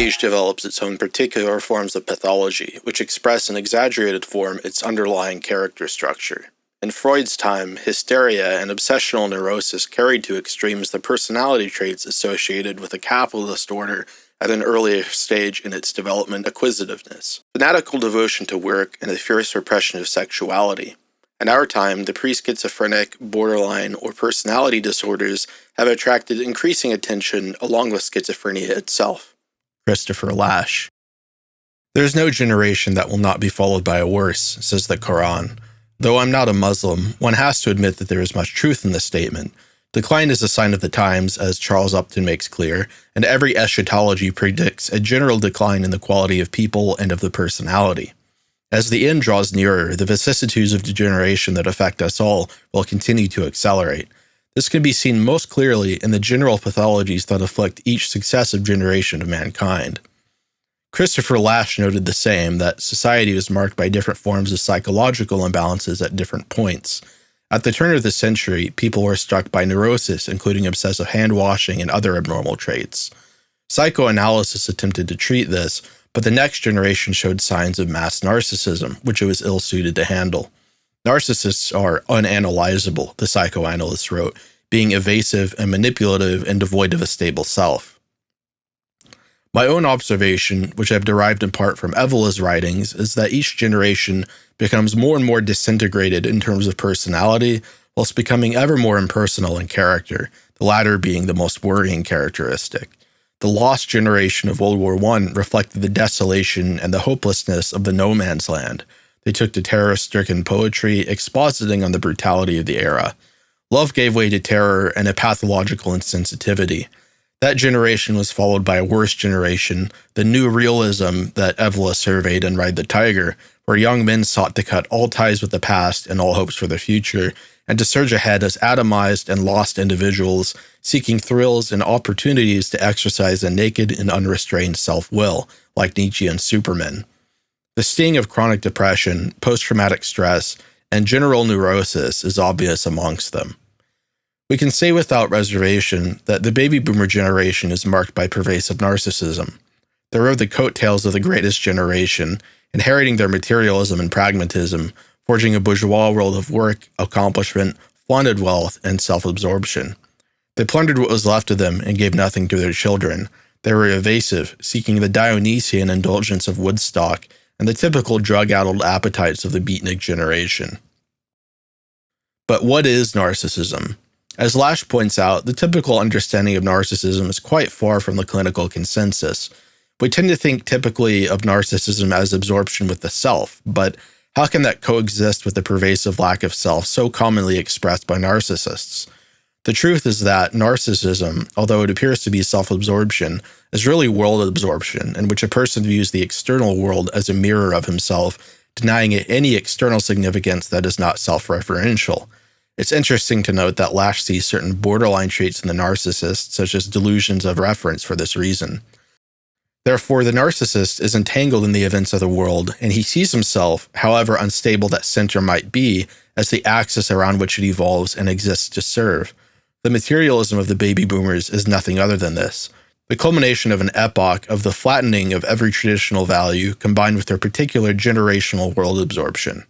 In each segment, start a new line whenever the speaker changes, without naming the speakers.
age develops its own particular forms of pathology, which express in exaggerated form its underlying character structure. In Freud's time, hysteria and obsessional neurosis carried to extremes the personality traits associated with a capitalist order at an earlier stage in its development: acquisitiveness, fanatical devotion to work, and a fierce repression of sexuality. In our time, the pre-schizophrenic, borderline, or personality disorders have attracted increasing attention along with schizophrenia itself. Christopher Lasch. There is no generation that will not be followed by a worse, says the Quran. Though I'm not a Muslim, one has to admit that there is much truth in this statement. Decline is a sign of the times, as Charles Upton makes clear, and every eschatology predicts a general decline in the quality of people and of the personality. As the end draws nearer, the vicissitudes of degeneration that affect us all will continue to accelerate. This can be seen most clearly in the general pathologies that afflict each successive generation of mankind. Christopher Lasch noted the same, that society was marked by different forms of psychological imbalances at different points. At the turn of the century, people were struck by neurosis, including obsessive hand-washing and other abnormal traits. Psychoanalysis attempted to treat this, but the next generation showed signs of mass narcissism, which it was ill-suited to handle. Narcissists are unanalyzable, the psychoanalyst wrote, being evasive and manipulative and devoid of a stable self. My own observation, which I've derived in part from Evola's writings, is that each generation becomes more and more disintegrated in terms of personality, whilst becoming ever more impersonal in character, the latter being the most worrying characteristic. The lost generation of World War I reflected the desolation and the hopelessness of the no man's land. They took to terror-stricken poetry, expositing on the brutality of the era. Love gave way to terror and a pathological insensitivity. That generation was followed by a worse generation, the new realism that Evola surveyed in Ride the Tiger, where young men sought to cut all ties with the past and all hopes for the future, and to surge ahead as atomized and lost individuals, seeking thrills and opportunities to exercise a naked and unrestrained self-will, like Nietzsche and Superman. The sting of chronic depression, post-traumatic stress, and general neurosis is obvious amongst them. We can say without reservation that the baby boomer generation is marked by pervasive narcissism. They rode the coattails of the greatest generation, inheriting their materialism and pragmatism, forging a bourgeois world of work, accomplishment, flaunted wealth, and self-absorption. They plundered what was left of them and gave nothing to their children. They were evasive, seeking the Dionysian indulgence of Woodstock and the typical drug-addled appetites of the beatnik generation. But what is narcissism? As Lasch points out, the typical understanding of narcissism is quite far from the clinical consensus. We tend to think typically of narcissism as absorption with the self, but how can that coexist with the pervasive lack of self so commonly expressed by narcissists? The truth is that narcissism, although it appears to be self-absorption, is really world absorption, in which a person views the external world as a mirror of himself, denying it any external significance that is not self-referential. It's interesting to note that Lasch sees certain borderline traits in the narcissist, such as delusions of reference, for this reason. Therefore, the narcissist is entangled in the events of the world, and he sees himself, however unstable that center might be, as the axis around which it evolves and exists to serve. The materialism of the baby boomers is nothing other than this, the culmination of an epoch of the flattening of every traditional value combined with their particular generational world absorption.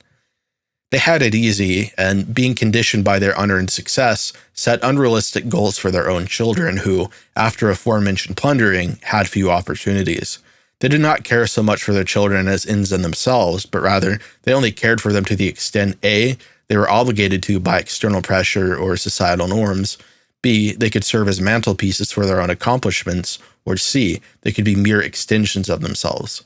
They had it easy, and being conditioned by their unearned success, set unrealistic goals for their own children who, after aforementioned plundering, had few opportunities. They did not care so much for their children as ends in themselves, but rather, they only cared for them to the extent A, they were obligated to by external pressure or societal norms, B, they could serve as mantelpieces for their own accomplishments, or C, they could be mere extensions of themselves.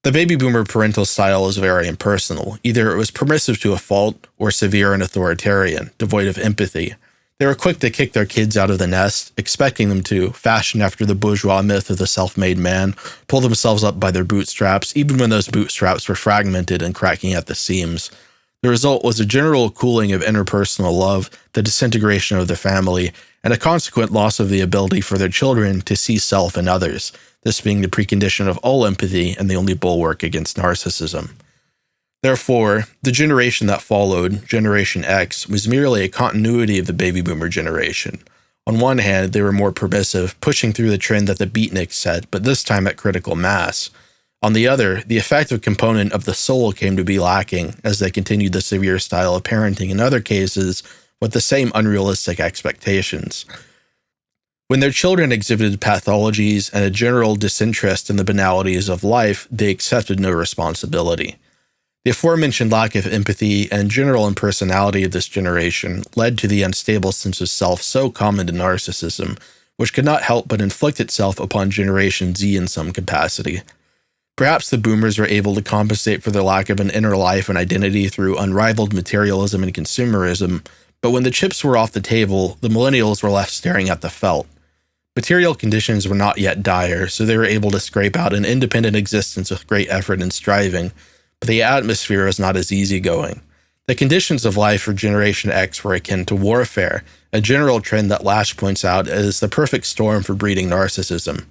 The baby boomer parental style is very impersonal. Either it was permissive to a fault or severe and authoritarian, devoid of empathy. They were quick to kick their kids out of the nest, expecting them to, fashioned after the bourgeois myth of the self-made man, pull themselves up by their bootstraps, even when those bootstraps were fragmented and cracking at the seams. The result was a general cooling of interpersonal love, the disintegration of the family, and a consequent loss of the ability for their children to see self in others, this being the precondition of all empathy and the only bulwark against narcissism. Therefore, the generation that followed, Generation X, was merely a continuity of the baby boomer generation. On one hand, they were more permissive, pushing through the trend that the beatniks set, but this time at critical mass. On the other, the affective component of the soul came to be lacking as they continued the severe style of parenting in other cases with the same unrealistic expectations. When their children exhibited pathologies and a general disinterest in the banalities of life, they accepted no responsibility. The aforementioned lack of empathy and general impersonality of this generation led to the unstable sense of self so common to narcissism, which could not help but inflict itself upon Generation Z in some capacity. Perhaps the boomers were able to compensate for their lack of an inner life and identity through unrivaled materialism and consumerism, but when the chips were off the table, the millennials were left staring at the felt. Material conditions were not yet dire, so they were able to scrape out an independent existence with great effort and striving, but the atmosphere was not as easygoing. The conditions of life for Generation X were akin to warfare, a general trend that Lash points out as the perfect storm for breeding narcissism.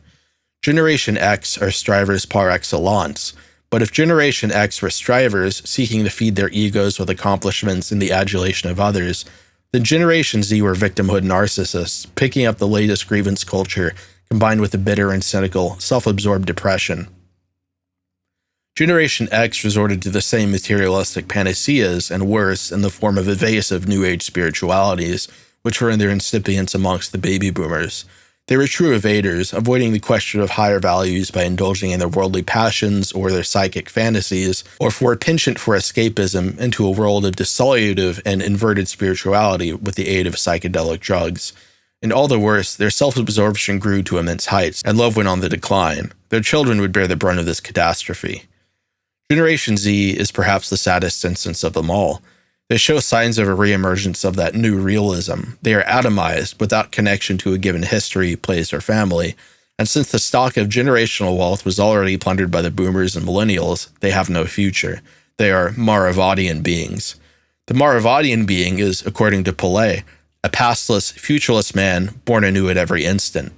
Generation X are strivers par excellence, but if Generation X were strivers seeking to feed their egos with accomplishments and the adulation of others, then Generation Z were victimhood narcissists, picking up the latest grievance culture combined with a bitter and cynical, self-absorbed depression. Generation X resorted to the same materialistic panaceas and worse in the form of evasive New Age spiritualities, which were in their incipience amongst the baby boomers. They were true evaders, avoiding the question of higher values by indulging in their worldly passions or their psychic fantasies, or for a penchant for escapism into a world of dissolutive and inverted spirituality with the aid of psychedelic drugs. And all the worse, their self-absorption grew to immense heights, and love went on the decline. Their children would bear the brunt of this catastrophe. Generation Z is perhaps the saddest instance of them all. They show signs of a reemergence of that new realism. They are atomized, without connection to a given history, place, or family, and since the stock of generational wealth was already plundered by the boomers and millennials, they have no future. They are Maravadian beings. The Maravadian being is, according to Pillay, a pastless, futureless man born anew at every instant.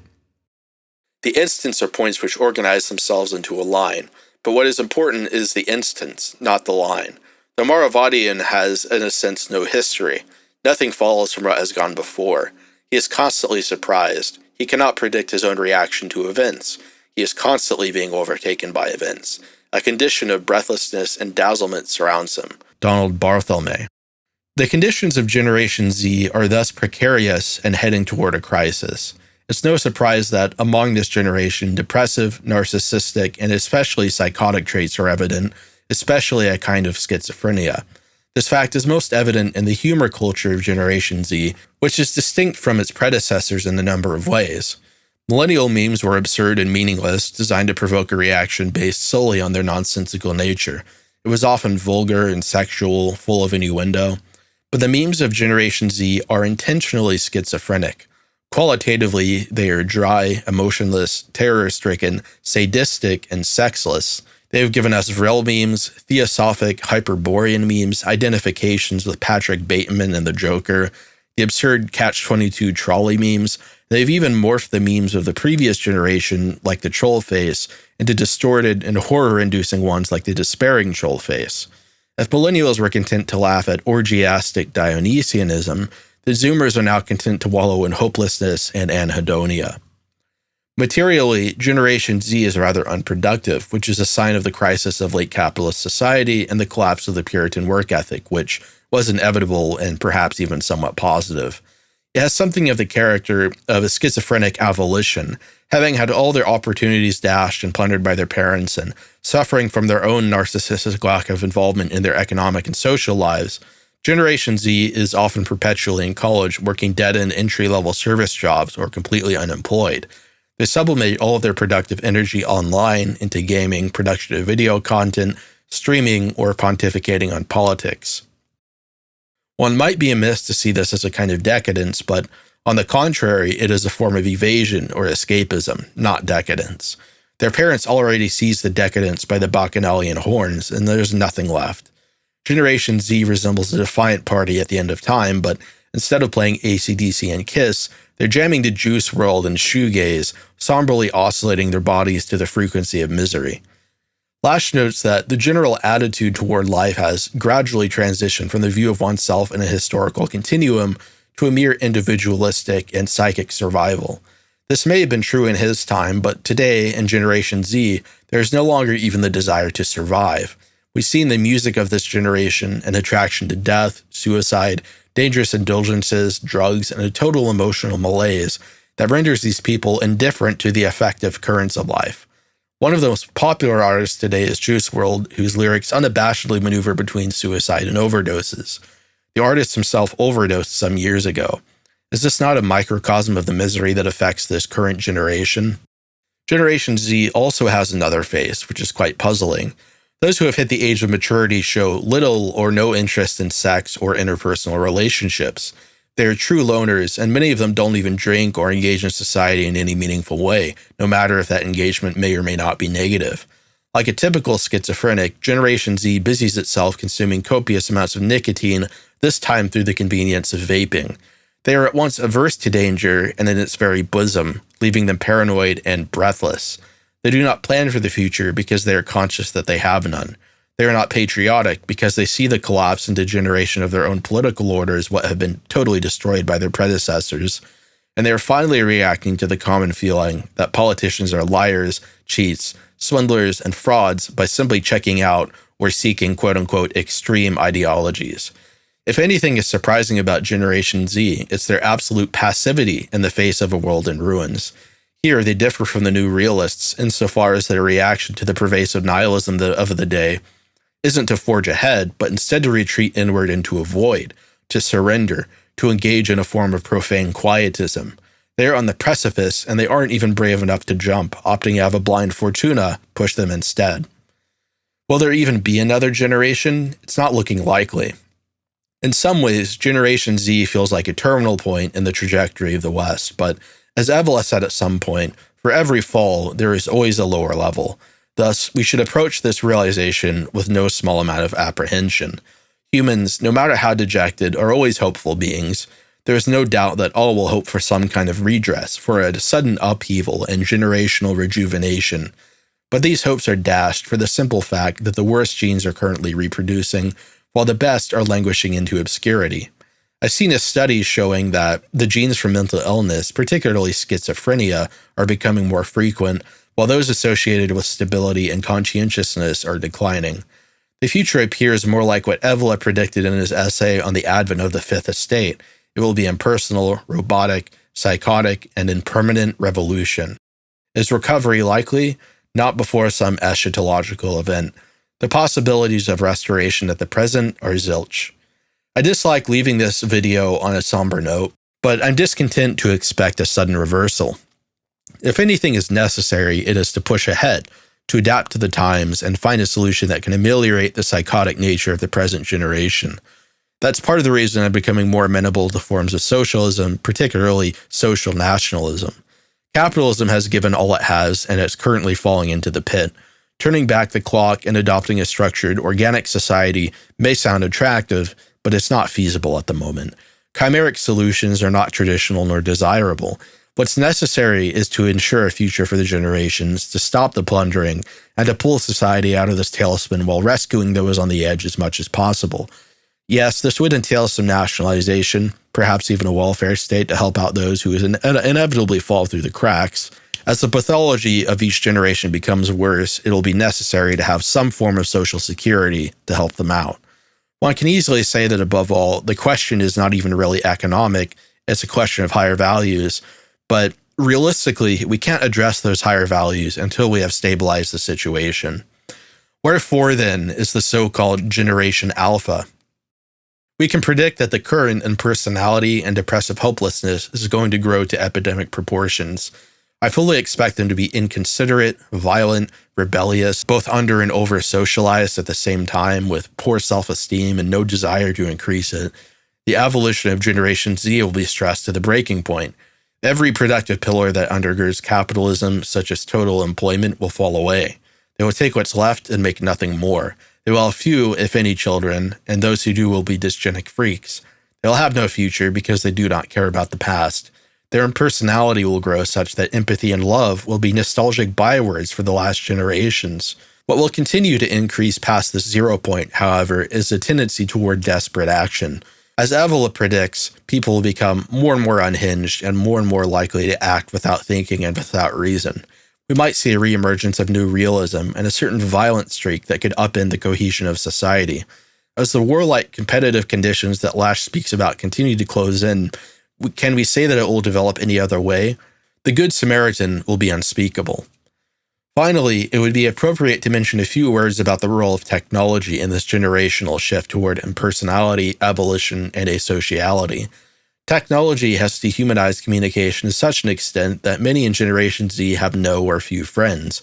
The instants are points which organize themselves into a line, but what is important is the instance, not the line. The Maravadian has, in a sense, no history. Nothing follows from what has gone before. He is constantly surprised. He cannot predict his own reaction to events. He is constantly being overtaken by events. A condition of breathlessness and dazzlement surrounds him. Donald Barthelme. The conditions of Generation Z are thus precarious and heading toward a crisis. It's no surprise that among this generation, depressive, narcissistic, and especially psychotic traits are evident, especially a kind of schizophrenia. This fact is most evident in the humor culture of Generation Z, which is distinct from its predecessors in a number of ways. Millennial memes were absurd and meaningless, designed to provoke a reaction based solely on their nonsensical nature. It was often vulgar and sexual, full of innuendo. But the memes of Generation Z are intentionally schizophrenic. Qualitatively, they are dry, emotionless, terror-stricken, sadistic, and sexless. They have given us vril memes, theosophic, Hyperborean memes, identifications with Patrick Bateman and the Joker, the absurd Catch-22 trolley memes. They've even morphed the memes of the previous generation, like the troll face, into distorted and horror-inducing ones like the despairing troll face. If millennials were content to laugh at orgiastic Dionysianism, the Zoomers are now content to wallow in hopelessness and anhedonia. Materially, Generation Z is rather unproductive, which is a sign of the crisis of late capitalist society and the collapse of the Puritan work ethic, which was inevitable and perhaps even somewhat positive. It has something of the character of a schizophrenic avolition, having had all their opportunities dashed and plundered by their parents and suffering from their own narcissistic lack of involvement in their economic and social lives. Generation Z is often perpetually in college, working dead-end entry-level service jobs or completely unemployed. They sublimate all of their productive energy online into gaming, production of video content, streaming, or pontificating on politics. One might be amiss to see this as a kind of decadence, but on the contrary, it is a form of evasion or escapism, not decadence. Their parents already seized the decadence by the Bacchanalian horns, and there's nothing left. Generation Z resembles a defiant party at the end of time, but instead of playing AC/DC and Kiss, they're jamming to Juice WRLD and shoegaze, somberly oscillating their bodies to the frequency of misery. Lash notes that the general attitude toward life has gradually transitioned from the view of oneself in a historical continuum to a mere individualistic and psychic survival. This may have been true in his time, but today, in Generation Z, there is no longer even the desire to survive. We've seen the music of this generation an attraction to death, suicide, dangerous indulgences, drugs, and a total emotional malaise that renders these people indifferent to the effective currents of life. One of the most popular artists today is Juice WRLD, whose lyrics unabashedly maneuver between suicide and overdoses. The artist himself overdosed some years ago. Is this not a microcosm of the misery that affects this current generation? Generation Z also has another face, which is quite puzzling. Those who have hit the age of maturity show little or no interest in sex or interpersonal relationships. They are true loners, and many of them don't even drink or engage in society in any meaningful way, no matter if that engagement may or may not be negative. Like a typical schizophrenic, Generation Z busies itself consuming copious amounts of nicotine, this time through the convenience of vaping. They are at once averse to danger and in its very bosom, leaving them paranoid and breathless. They do not plan for the future because they are conscious that they have none. They are not patriotic because they see the collapse and degeneration of their own political orders, what have been totally destroyed by their predecessors. And they are finally reacting to the common feeling that politicians are liars, cheats, swindlers, and frauds by simply checking out or seeking quote-unquote extreme ideologies. If anything is surprising about Generation Z, it's their absolute passivity in the face of a world in ruins. Here, they differ from the new realists insofar as their reaction to the pervasive nihilism of the day isn't to forge ahead, but instead to retreat inward into a void, to surrender, to engage in a form of profane quietism. They are on the precipice, and they aren't even brave enough to jump, opting to have a blind fortuna push them instead. Will there even be another generation? It's not looking likely. In some ways, Generation Z feels like a terminal point in the trajectory of the West, but as Evola said at some point, for every fall, there is always a lower level. Thus, we should approach this realization with no small amount of apprehension. Humans, no matter how dejected, are always hopeful beings. There is no doubt that all will hope for some kind of redress, for a sudden upheaval and generational rejuvenation. But these hopes are dashed for the simple fact that the worst genes are currently reproducing, while the best are languishing into obscurity. I've seen a study showing that the genes for mental illness, particularly schizophrenia, are becoming more frequent, while those associated with stability and conscientiousness are declining. The future appears more like what Evola predicted in his essay on the advent of the Fifth Estate. It will be impersonal, robotic, psychotic, and in permanent revolution. Is recovery likely? Not before some eschatological event. The possibilities of restoration at the present are zilch. I dislike leaving this video on a somber note, but I'm discontent to expect a sudden reversal. If anything is necessary, it is to push ahead, to adapt to the times, and find a solution that can ameliorate the psychotic nature of the present generation. That's part of the reason I'm becoming more amenable to forms of socialism, particularly social nationalism. Capitalism has given all it has, and it's currently falling into the pit. Turning back the clock and adopting a structured, organic society may sound attractive, but it's not feasible at the moment. Chimeric solutions are not traditional nor desirable. What's necessary is to ensure a future for the generations, to stop the plundering, and to pull society out of this tailspin while rescuing those on the edge as much as possible. Yes, this would entail some nationalization, perhaps even a welfare state to help out those who inevitably fall through the cracks. As the pathology of each generation becomes worse, it'll be necessary to have some form of social security to help them out. One can easily say that above all, the question is not even really economic, it's a question of higher values. But realistically, we can't address those higher values until we have stabilized the situation. Wherefore, then, is the so-called Generation Alpha? We can predict that the current impersonality and depressive hopelessness is going to grow to epidemic proportions. I fully expect them to be inconsiderate, violent, rebellious, both under and over socialized at the same time, with poor self-esteem and no desire to increase it. The evolution of Generation Z will be stressed to the breaking point. Every productive pillar that undergirds capitalism, such as total employment, will fall away. They will take what's left and make nothing more. They will have few, if any, children, and those who do will be dysgenic freaks. They will have no future because they do not care about the past. Their impersonality will grow such that empathy and love will be nostalgic bywords for the last generations. What will continue to increase past this 0 point, however, is a tendency toward desperate action. As Evola predicts, people will become more and more unhinged and more likely to act without thinking and without reason. We might see a reemergence of new realism and a certain violent streak that could upend the cohesion of society. As the warlike competitive conditions that Lasch speaks about continue to close in, can we say that it will develop any other way? The Good Samaritan will be unspeakable. Finally, it would be appropriate to mention a few words about the role of technology in this generational shift toward impersonality, abolition, and asociality. Technology has dehumanized communication to such an extent that many in Generation Z have no or few friends.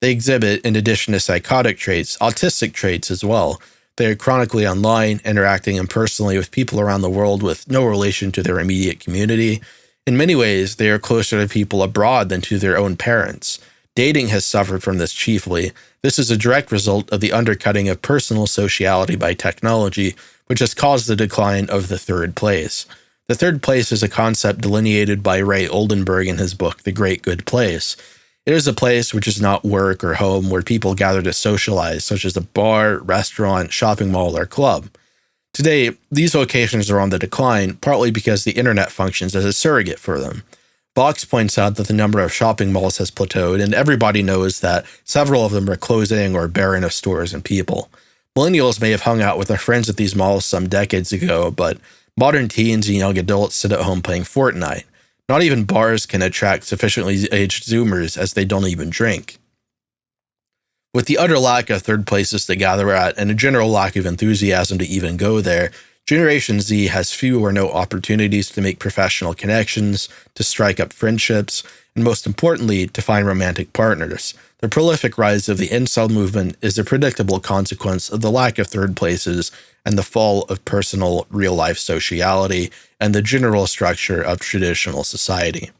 They exhibit, in addition to psychotic traits, autistic traits as well. They are chronically online, interacting impersonally with people around the world with no relation to their immediate community. In many ways, they are closer to people abroad than to their own parents. Dating has suffered from this chiefly. This is a direct result of the undercutting of personal sociality by technology, which has caused the decline of the third place. The third place is a concept delineated by Ray Oldenburg in his book, The Great Good Place. It is a place which is not work or home where people gather to socialize, such as a bar, restaurant, shopping mall, or club. Today, these locations are on the decline, partly because the internet functions as a surrogate for them. Box points out that the number of shopping malls has plateaued, and everybody knows that several of them are closing or barren of stores and people. Millennials may have hung out with their friends at these malls some decades ago, but modern teens and young adults sit at home playing Fortnite. Not even bars can attract sufficiently aged Zoomers, as they don't even drink. With the utter lack of third places to gather at and a general lack of enthusiasm to even go there, Generation Z has few or no opportunities to make professional connections, to strike up friendships, and most importantly, to find romantic partners. The prolific rise of the incel movement is a predictable consequence of the lack of third places and the fall of personal, real-life sociality and the general structure of traditional society.